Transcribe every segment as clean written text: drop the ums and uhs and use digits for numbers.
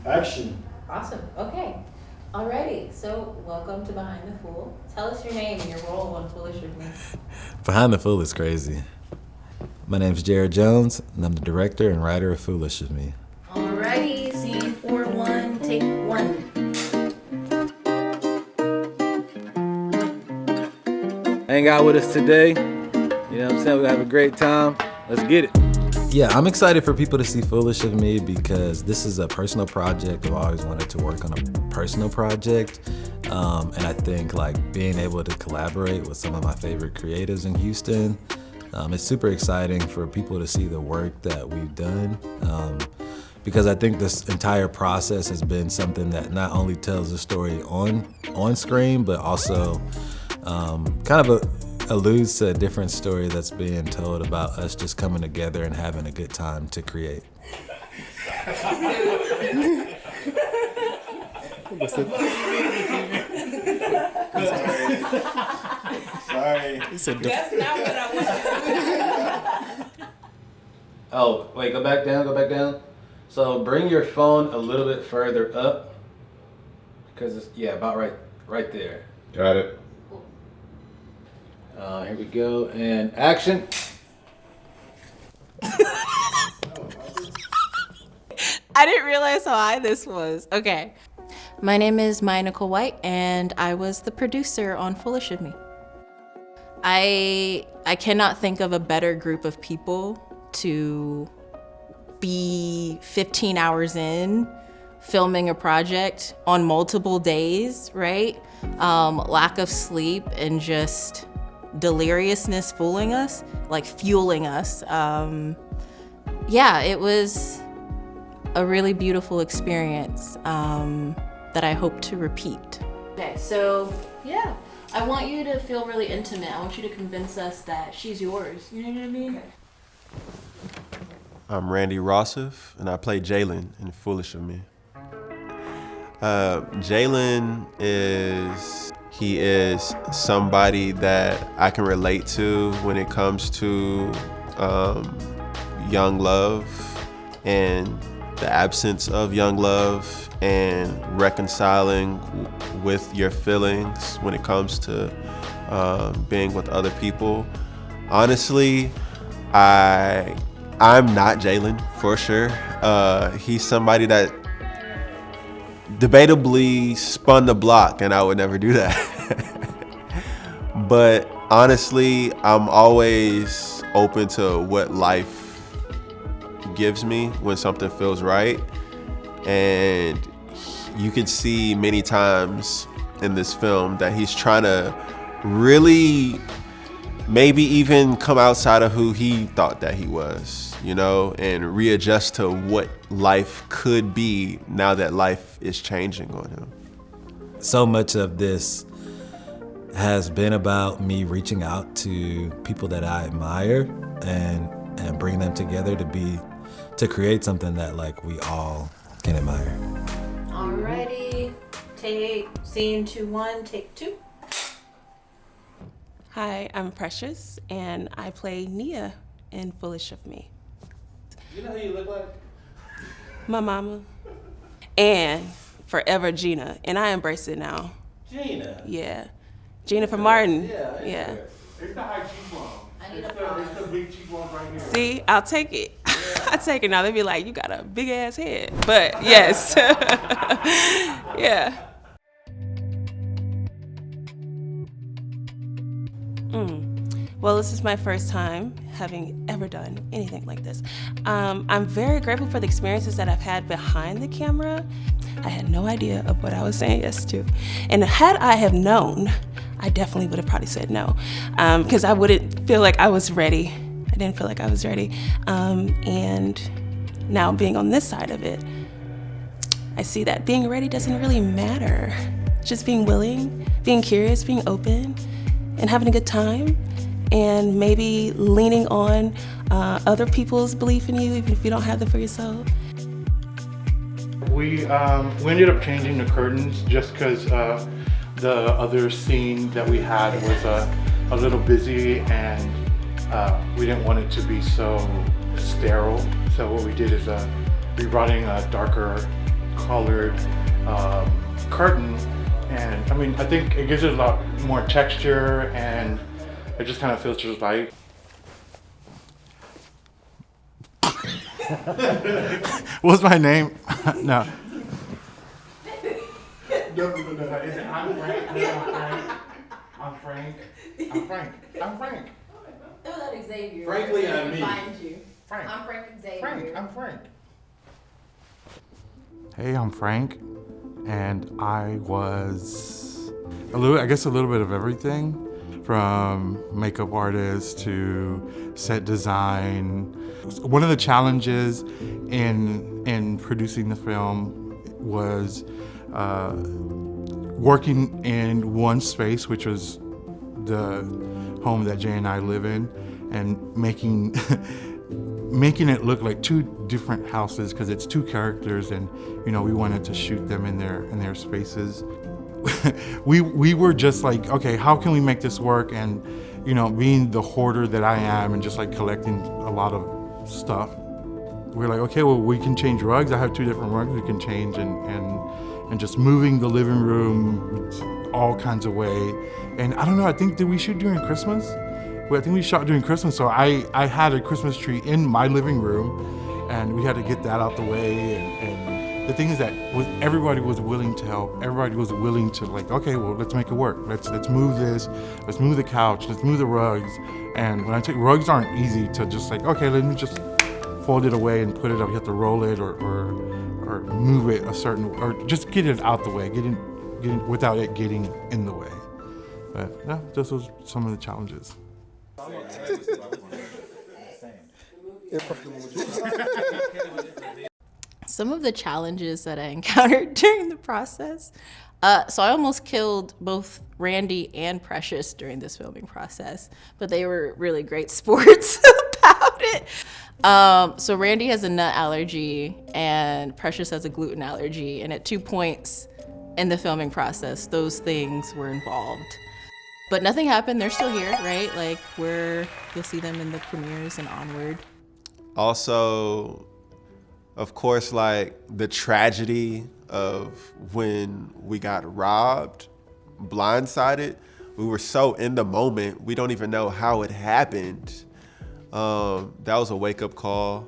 Action. Awesome. Okay. Alrighty. So, welcome to Behind the Fool. Tell us your name and your role on Foolish with Me. Behind the Fool is crazy. My name's Jared Jones, and I'm the director and writer of Foolish with Me. Alrighty. Scene 4-1, take 1. Hang out with us today. You know what I'm saying? We'll have a great time. Let's get it. Yeah, I'm excited for people to see Foolish with Me because this is a personal project. I've always wanted to work on a personal project. And I think like being able to collaborate with some of my favorite creatives in Houston, it's super exciting for people to see the work that we've done. Because I think this entire process has been something that not only tells the story on screen, but also kind of alludes to a different story that's being told about us just coming together and having a good time to create. Sorry. That's not what I wanted. Oh, wait, go back down. So bring your phone a little bit further up because it's, about right there. Got it. Here we go, and action. I didn't realize how high this was. Okay. My name is Maya Nicole White, and I was the producer on Foolish of Me. I cannot think of a better group of people to be 15 hours in filming a project on multiple days, right? Lack of sleep and just deliriousness fueling us. It was a really beautiful experience that I hope to repeat. Okay, so I want you to feel really intimate. I want you to convince us that she's yours. You know what I mean? Okay. I'm Randy Rossif, and I play Jalen in Foolish of Me. Jalen is somebody that I can relate to when it comes to young love and the absence of young love and reconciling with your feelings when it comes to being with other people. Honestly, I'm not Jalen for sure. He's somebody that debatably spun the block, and I would never do that. But honestly, I'm always open to what life gives me when something feels right. And you can see many times in this film that he's trying to really maybe even come outside of who he thought that he was, and readjust to what life could be now that life is changing on him. So much of this has been about me reaching out to people that I admire and bring them together to create something that like we all can admire. Alrighty, take scene 2-1, take 2. Hi, I'm Precious, and I play Nia in Foolish of Me. You know who you look like? My mama. And forever Gina, and I embrace it now. Gina? Yeah. Gina from Martin. Yeah. It's the high cheekbone. It's the big cheekbone right here. See, I'll take it. I take it now. They be like, you got a big ass head. But yes. Yeah. Well, this is my first time having ever done anything like this. I'm very grateful for the experiences that I've had behind the camera. I had no idea of what I was saying yes to. And had I have known, I definitely would have probably said no, because I wouldn't feel like I was ready. I didn't feel like I was ready. And now being on this side of it, I see that being ready doesn't really matter. Just being willing, being curious, being open, and having a good time, and maybe leaning on other people's belief in you, even if you don't have them for yourself. We ended up changing the curtains just because the other scene that we had was a little busy, and we didn't want it to be so sterile. So what we did is we brought in a darker colored curtain. And I mean, I think it gives it a lot more texture, and it just kind of feels just right. What's my name? No. I'm Frank. Throw that Xavier. Frankly, I'm me. Find you. Frank. I'm Frank Xavier. I'm Frank. Hey, I'm Frank, and I was a little bit of everything, from makeup artist to set design. One of the challenges in producing the film was working in one space, which was the home that Jay and I live in, and making it look like two different houses, because it's two characters, and we wanted to shoot them in their spaces. we were just like, okay, how can we make this work? And being the hoarder that I am, and just like collecting a lot of stuff, we're like, okay, well, we can change rugs. I have 2 different rugs we can change, and just moving the living room all kinds of way. And I don't know, I think, did we shoot during Christmas? Well, I think we shot during Christmas, so I had a Christmas tree in my living room, and we had to get that out the way. And the thing is that everybody was willing to help. Everybody was willing to, like, okay, well, let's make it work. Let's move this. Let's move the couch. Let's move the rugs. And when I take rugs, aren't easy to just like, okay, let me just fold it away and put it up. You have to roll it or move it or just get it out the way, get in without it getting in the way. But yeah, this was some of the challenges. Some of the challenges that I encountered during the process. So I almost killed both Randy and Precious during this filming process, but they were really great sports about it. So Randy has a nut allergy and Precious has a gluten allergy, and at 2 points in the filming process, those things were involved. But nothing happened. They're still here, right? Like, you'll see them in the premieres and onward. Also, of course, like the tragedy of when we got robbed, blindsided. We were so in the moment, we don't even know how it happened. That was a wake-up call.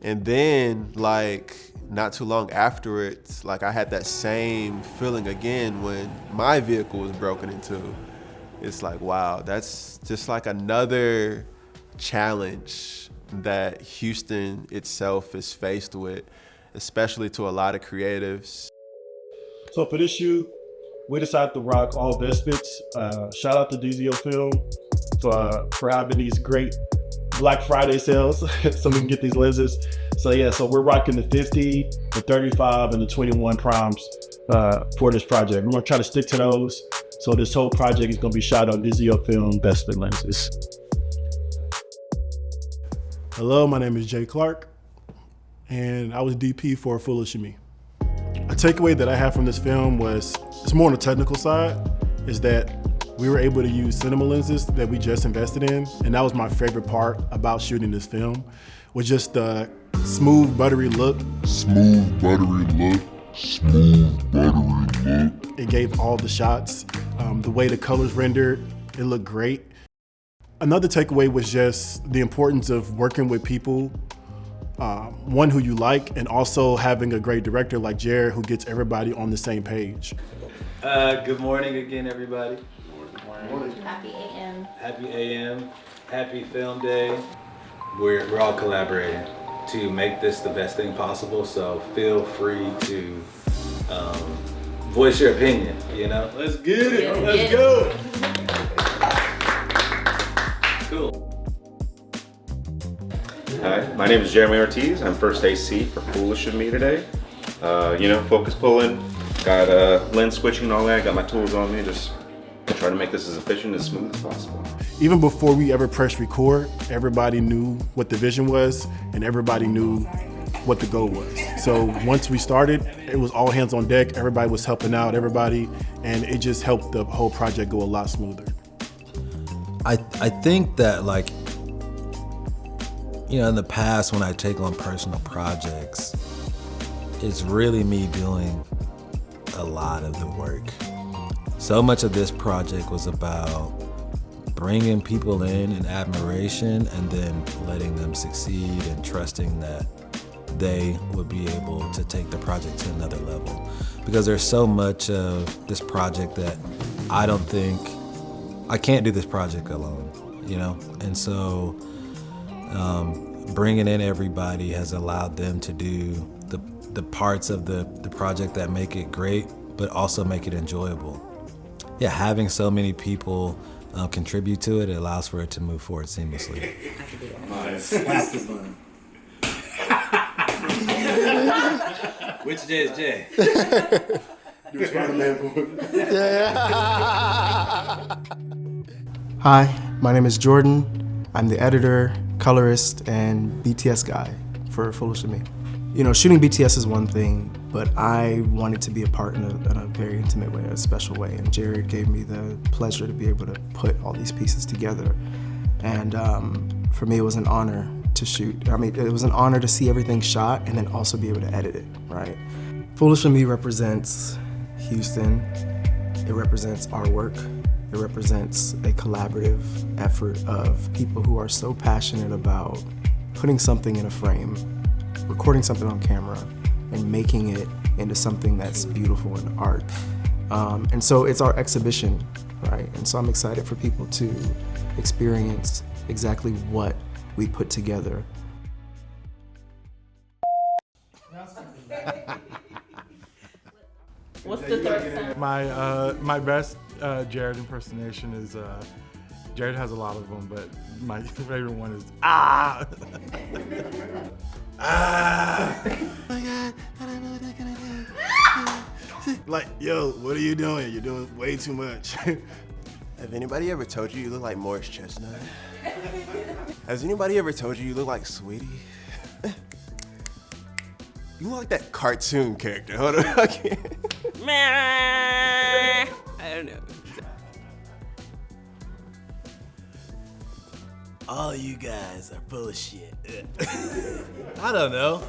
And then, like, not too long afterwards, like, I had that same feeling again when my vehicle was broken into. It's like, wow, that's just like another challenge that Houston itself is faced with, especially to a lot of creatives. So for this shoot, we decided to rock all Vespids. Shout out to DZO Film for having these great Black Friday sales so we can get these lenses. So yeah, so we're rocking the 50, the 35, and the 21 primes for this project. We're gonna try to stick to those. So this whole project is gonna be shot on DZO Film Vespid lenses. Hello, my name is Jay Clark, and I was DP for Foolish of Me. A takeaway that I have from this film was, it's more on the technical side, is that we were able to use cinema lenses that we just invested in, and that was my favorite part about shooting this film, was just the smooth, buttery look. It gave all the shots. The way the colors rendered, it looked great. Another takeaway was just the importance of working with people, one who you like, and also having a great director like Jared who gets everybody on the same page. Good morning again, everybody. Good morning. Happy AM. Happy AM. Happy Film Day. We're all collaborating to make this the best thing possible, so feel free to voice your opinion, you know? Let's get it. Let's go. Cool. Hi, my name is Jeremy Ortiz. I'm first AC for Foolish of Me today. Focus pulling, got lens switching and all that. Got my tools on me, just trying to make this as efficient and smooth as possible. Even before we ever pressed record, everybody knew what the vision was and everybody knew what the goal was. So once we started, it was all hands on deck. Everybody was helping out everybody, and it just helped the whole project go a lot smoother. I think that, like, in the past when I take on personal projects, it's really me doing a lot of the work. So much of this project was about bringing people in admiration and then letting them succeed and trusting that they would be able to take the project to another level. Because there's so much of this project that I don't think, I can't do this project alone, you know? And so bringing in everybody has allowed them to do the parts of the project that make it great, but also make it enjoyable. Yeah, having so many people contribute to it, it allows for it to move forward seamlessly. Which Jay is Jay? Hi, my name is Jordan. I'm the editor, colorist, and BTS guy for Foolish of Me. You know, shooting BTS is one thing, but I wanted to be a part in a very intimate way, a special way, and Jared gave me the pleasure to be able to put all these pieces together. And for me, it was an honor to shoot. I mean, it was an honor to see everything shot and then also be able to edit it, right? Foolish of Me represents Houston. It represents our work. It represents a collaborative effort of people who are so passionate about putting something in a frame, recording something on camera, and making it into something that's beautiful and art. And so it's our exhibition, right? And so I'm excited for people to experience exactly what we put together. What's the third sound? My best Jared impersonation is Jared has a lot of them, but my favorite one is ah. Ah. Oh my God, I don't know what I'm gonna do. Like, yo, what are you doing? You're doing way too much. Have anybody ever told you look like Morris Chestnut? Has anybody ever told you look like Sweetie? You look like that cartoon character. Hold on, I can't. I don't know. All you guys are full of shit. I don't know.